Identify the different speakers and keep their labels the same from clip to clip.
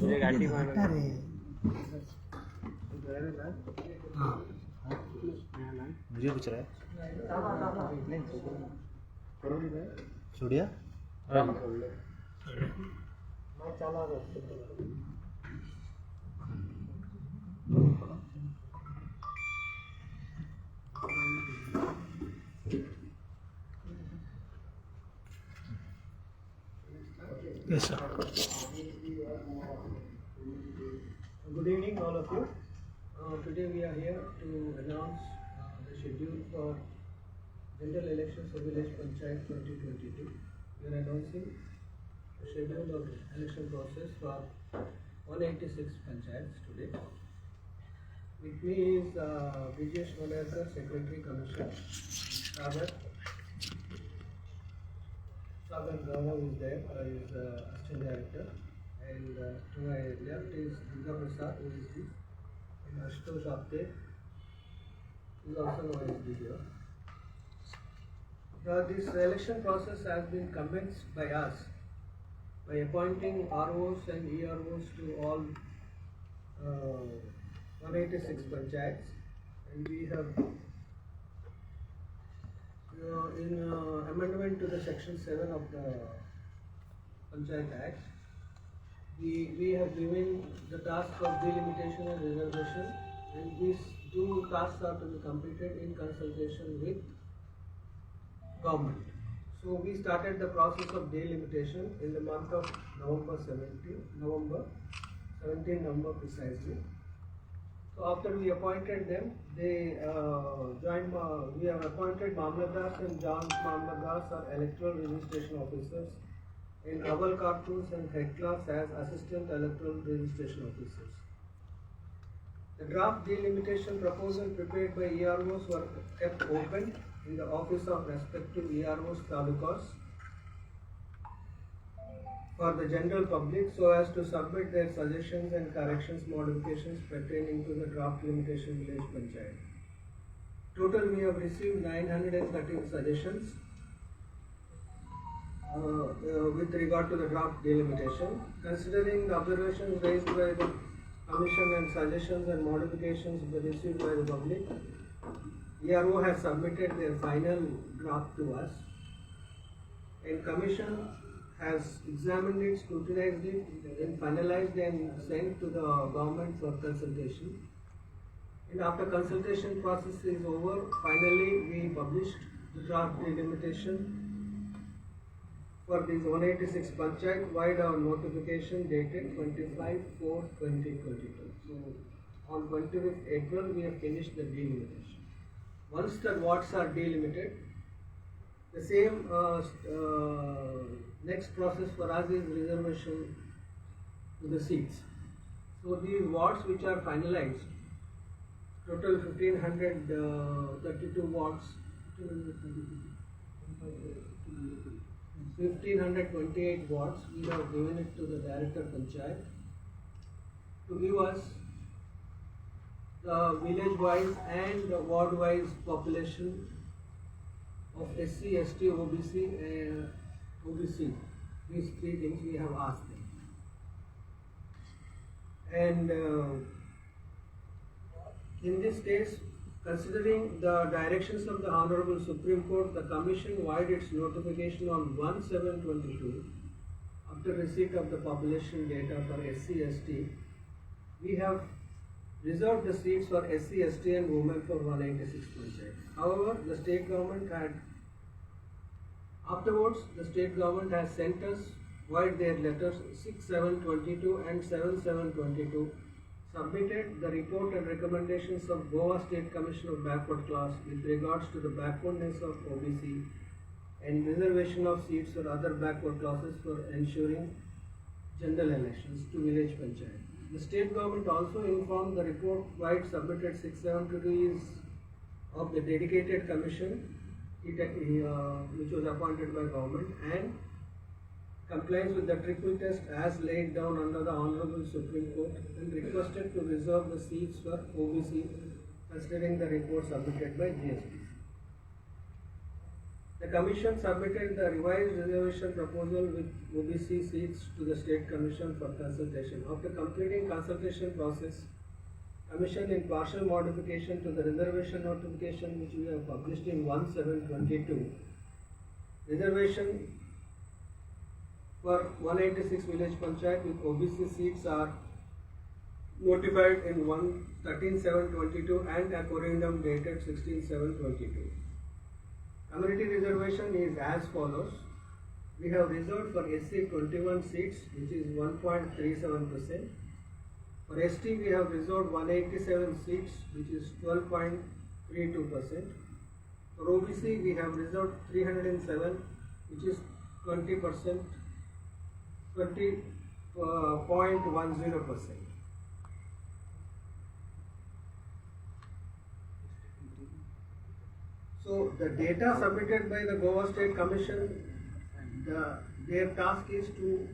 Speaker 1: ये गाड़ी
Speaker 2: अरे हाँ
Speaker 1: मुझे पूछ रहा है छोड़िया
Speaker 2: yes sir.
Speaker 3: Good evening, all of you. Today we are here to announce the schedule for general elections of Village Panchayat 2022. We are announcing the schedule of election process for 186 panchayats today. With me is Vijesh Valerkar, Secretary Commission. Sagar Gaurav is there, is Assistant Director. And to my left is Durga Prasad, who is the and Ashutosh Apte is also known as DDO. This election process has been commenced by us by appointing ROs and EROs to all 186 panchayats, and we have in amendment to the section 7 of the Panchayat Act, we have given the task of delimitation and reservation, and these two tasks are to be completed in consultation with government. So we started the process of delimitation in the month of November 17 precisely. So after we appointed them, they joined. We have appointed Mamladars and Joint Mamladars are electoral registration officers, in Aval Cartoons and Head Class as Assistant Electoral Registration Officers. The draft delimitation proposal prepared by EROs were kept open in the office of respective EROs talukas for the general public so as to submit their suggestions and corrections modifications pertaining to the draft delimitation village panchayat. Total we have received 913 suggestions with regard to the draft delimitation. Considering the observations raised by the Commission and suggestions and modifications received by the public, ERO has submitted their final draft to us, and Commission has examined it, scrutinized it, and finalized and sent to the government for consultation. And after consultation process is over, finally we published the draft delimitation for these 186 panchayat wide our notification dated 25/4/2022. So on 25th April we have finished the delimitation. Once the wards are delimited, the same next process for us is reservation to the seats. So these wards which are finalized, total 1532 wards, 1528 wards, we have given it to the Director Panchayat to give us the village-wise and ward-wise population of SC, ST, OBC and OBC. These three things we have asked them. And in this case, considering the directions of the Honorable Supreme Court, the Commission widened its notification on 1/7/22 after receipt of the population data for SC, ST. We have reserved the seats for SC, ST and women for 186 panchayats. However, the state government has sent us wide their letters 6/7/22 and 7/7/22, submitted the report and recommendations of Goa State Commission of Backward Class with regards to the backwardness of OBC and reservation of seats for other backward classes for ensuring general elections to village panchayat. The state government also informed the report wide submitted 6/7/22 is of the dedicated commission which was appointed by government and complies with the triple test as laid down under the Honorable Supreme Court and requested to reserve the seats for OBC considering the report submitted by GSP. The Commission submitted the revised reservation proposal with OBC seats to the State Commission for consultation. After completing consultation process, Commission in partial modification to the reservation notification which we have published in 1/7/22, reservation for 186 village panchayat with OBC seats are notified in 13/7/22 and a correndum dated 16/7/22. Community reservation is as follows. We have reserved for SC 21 seats, which is 1.37%. For ST, we have reserved 187 seats, which is 12.32%. For OBC, we have reserved 307, which is 20%, 20.10%. So the data submitted by the Goa State Commission, their task is to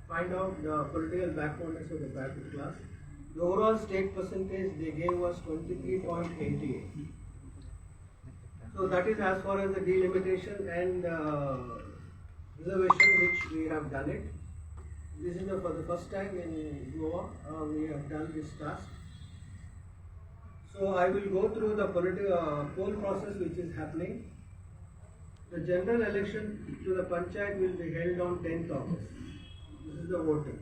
Speaker 3: find out the political backwardness of the backward class. The overall state percentage they gave was 23.88. So that is as far as the delimitation and reservation which we have done it. This is for the first time in Goa we have done this task. So I will go through the poll process which is happening. The general election to the panchayat will be held on 10th August. This is the voting.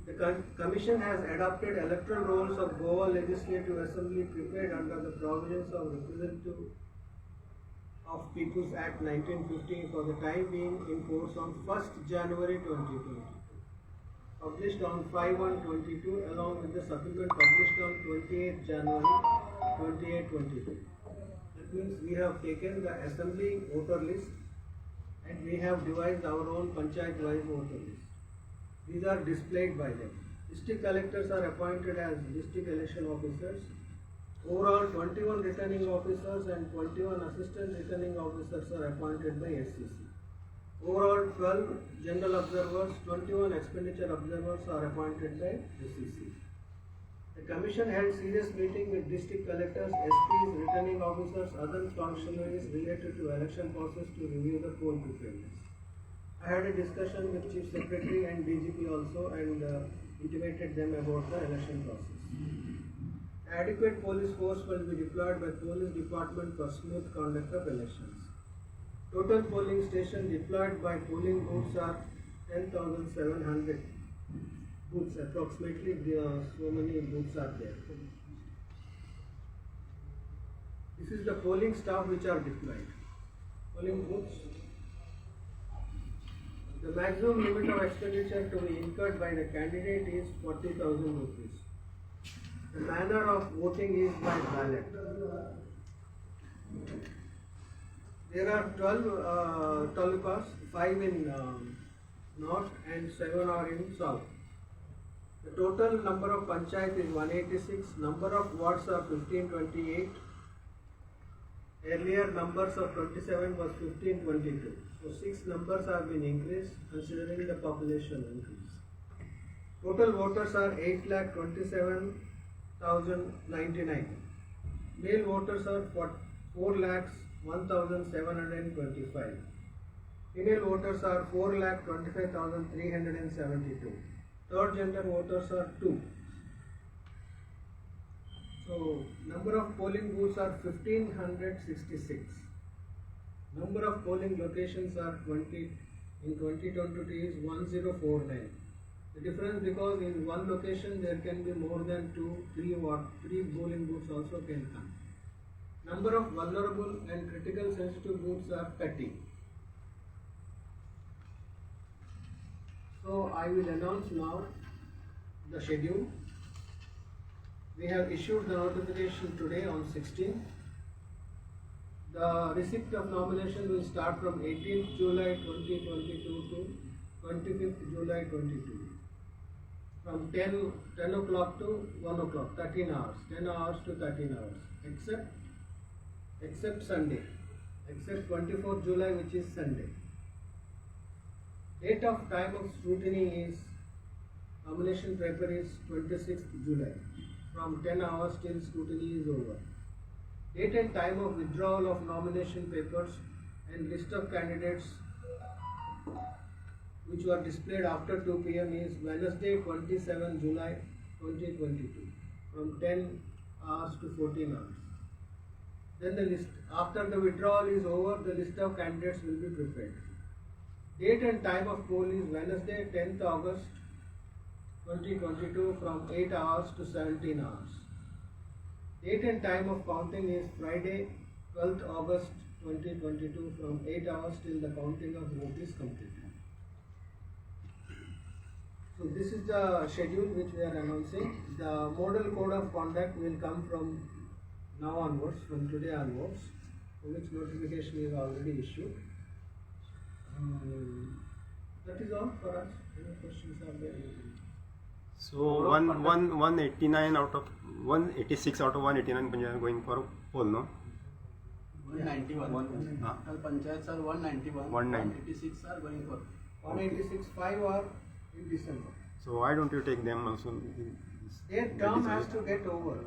Speaker 3: The Commission has adopted electoral rolls of Goa Legislative Assembly prepared under the provisions of Representative of People's Act 1950 for the time being in force on 1st January 2020. Published on 5/1/22 along with the supplement published on 28th January 2022. That means we have taken the assembly voter list and we have devised our own panchayat wise voter list. These are displayed by them. District collectors are appointed as district election officers. Overall 21 returning officers and 21 assistant returning officers are appointed by SCC. Overall 12 general observers, 21 expenditure observers are appointed by SCC. The Commission held serious meeting with district collectors, SPs, returning officers, other functionaries related to election process to review the poll preparedness. I had a discussion with Chief Secretary and DGP also and intimated them about the election process. Adequate police force will be deployed by Police Department for smooth conduct of elections. Total polling station deployed by polling booths are 10,700 booths. Approximately so many booths are there. This is the polling staff which are deployed. Polling booths. The maximum limit of expenditure to be incurred by the candidate is 40,000 rupees. The manner of voting is by ballot. There are 12 talukas, 5 in north and 7 are in south. The total number of panchayat is 186, number of wards are 1528. Earlier numbers of 27 was 1522. So 6 numbers have been increased considering the population increase. Total voters are 8,27,099. Male voters are 4,01,725. Female voters are 4,25,372. Third gender voters are 2. So number of polling booths are 1566. Number of polling locations are 20 in 2022 is 1049. The difference because in one location there can be more than 3 polling booths also can come. Number of vulnerable and critical sensitive booths are 30. So I will announce now the schedule. We have issued the notification today on 16th. The receipt of nomination will start from 18th July 2022 to 25th July 22. From 10 o'clock to 1 o'clock, 13 hours, 10 hours to 13 hours, except Sunday, except 24th July which is Sunday. Date of time of scrutiny is, nomination paper is 26th July, from 10 hours till scrutiny is over. Date and time of withdrawal of nomination papers and list of candidates which were displayed after 2 p.m. is Wednesday 27 July 2022 from 10 hours to 14 hours. Then the list, after the withdrawal is over, the list of candidates will be prepared. Date and time of poll is Wednesday 10th August 2022 from 8 hours to 17 hours. Date and time of counting is Friday 12th August 2022 from 8 hours till the counting of vote is completed. So this is the schedule which we are announcing. The model code of conduct will come from now onwards, from today onwards, for which notification is already issued. That is all for us. Any questions are there?
Speaker 1: So 189 out of 186 out of 189 Punjab are going for poll, no?
Speaker 4: 191.
Speaker 1: Ah.
Speaker 4: All panchayats are 191.
Speaker 1: 190.
Speaker 4: 186 are going for.
Speaker 3: 186, 5 are in December.
Speaker 1: So why don't you take them also?
Speaker 3: Their term has to get over.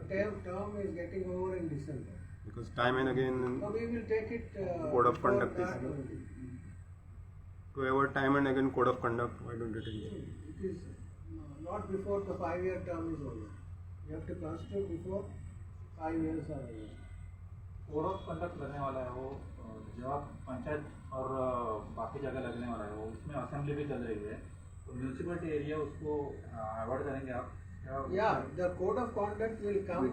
Speaker 3: Their term is getting over in December.
Speaker 1: Because time and again
Speaker 3: So we will take it.
Speaker 1: Code of
Speaker 3: before
Speaker 1: conduct is-
Speaker 3: that only.
Speaker 1: to have time and again code of conduct, why don't you take it?
Speaker 3: It is not before the 5-year term is over. You have to constitute before 5 years are over.
Speaker 5: Code of conduct लगने वाला है वो जब पंचायत और बाकी जगह लगने वाला है वो उसमें असेंबली भी चल रही है तो म्यूनसिपलिटी एरिया उसको अवॉइड करेंगे आप
Speaker 3: Yeah, the code of conduct will come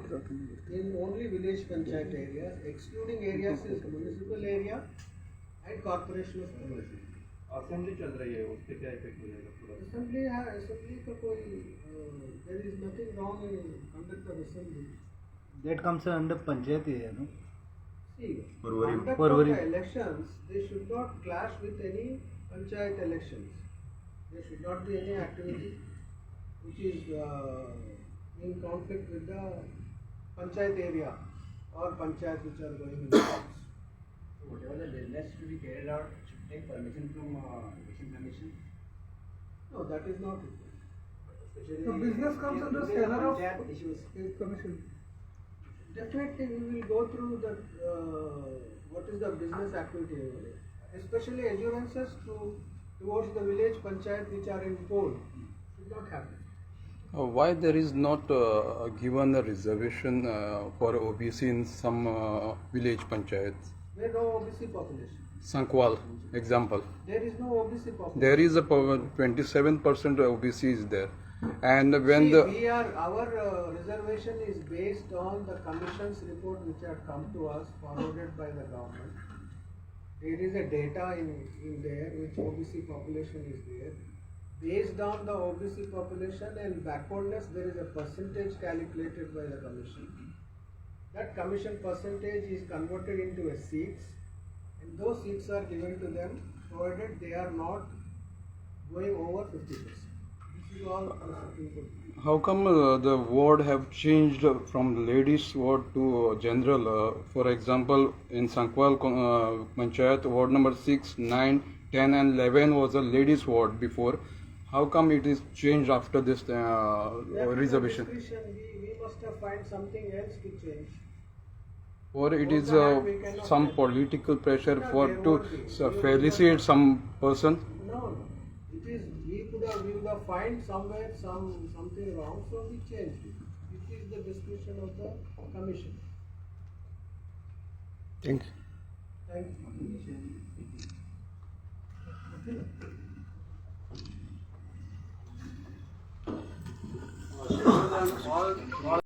Speaker 3: in only village panchayat areas, excluding areas is municipal area and corporation of commercial.
Speaker 5: Assembly चल रही है उस पर क्या इफेक्ट हो जाएगा पूरा
Speaker 3: Assembly का कोई there is nothing wrong in conduct of assembly.
Speaker 2: That comes under Panchayat area, no?
Speaker 3: See,
Speaker 1: February.
Speaker 3: conduct
Speaker 2: February.
Speaker 3: of the elections, they should not clash with any panchayat elections. There should not be any activity which is in conflict with the panchayat area or panchayat which are going in the house.
Speaker 4: So whatever the business to be carried out should take permission from election commission.
Speaker 3: No, that is not it.
Speaker 4: Especially
Speaker 3: So business comes under
Speaker 4: the
Speaker 3: scanner of
Speaker 4: panchayat issues.
Speaker 3: State Commission. Definitely we will go through the what is the business activity over there. Especially assurances towards the village panchayat which are in poll should not happen.
Speaker 6: Why there is not given a reservation for OBC in some village panchayats?
Speaker 3: There no OBC population.
Speaker 6: Sankwal, example.
Speaker 3: There is no OBC population.
Speaker 6: There is a 27% OBC is there, and when
Speaker 3: See,
Speaker 6: the
Speaker 3: our reservation is based on the commission's report which had come to us forwarded by the government. There is a data in there which OBC population is there. Based on the OBC population and backwardness, there is a percentage calculated by the commission. That commission percentage is converted into a seats, and those seats are given to them provided they are not going over 50%. This is all the Supreme Court.
Speaker 6: how come the ward have changed from ladies ward to general? For example, in Sankwal panchayat, ward number 6, 9, 10 and 11 was a ladies ward before. How come it is changed after this reservation?
Speaker 3: We must have find something else to change.
Speaker 6: Or it
Speaker 3: For
Speaker 6: is
Speaker 3: that we cannot
Speaker 6: some
Speaker 3: say.
Speaker 6: political pressure
Speaker 3: No,
Speaker 6: for
Speaker 3: there
Speaker 6: to
Speaker 3: won't be.
Speaker 6: felicitate some person?
Speaker 3: No. It is we would have find somewhere something wrong, so we changed it. It is the discretion of the commission.
Speaker 6: Thank you.
Speaker 3: Thank you.
Speaker 4: All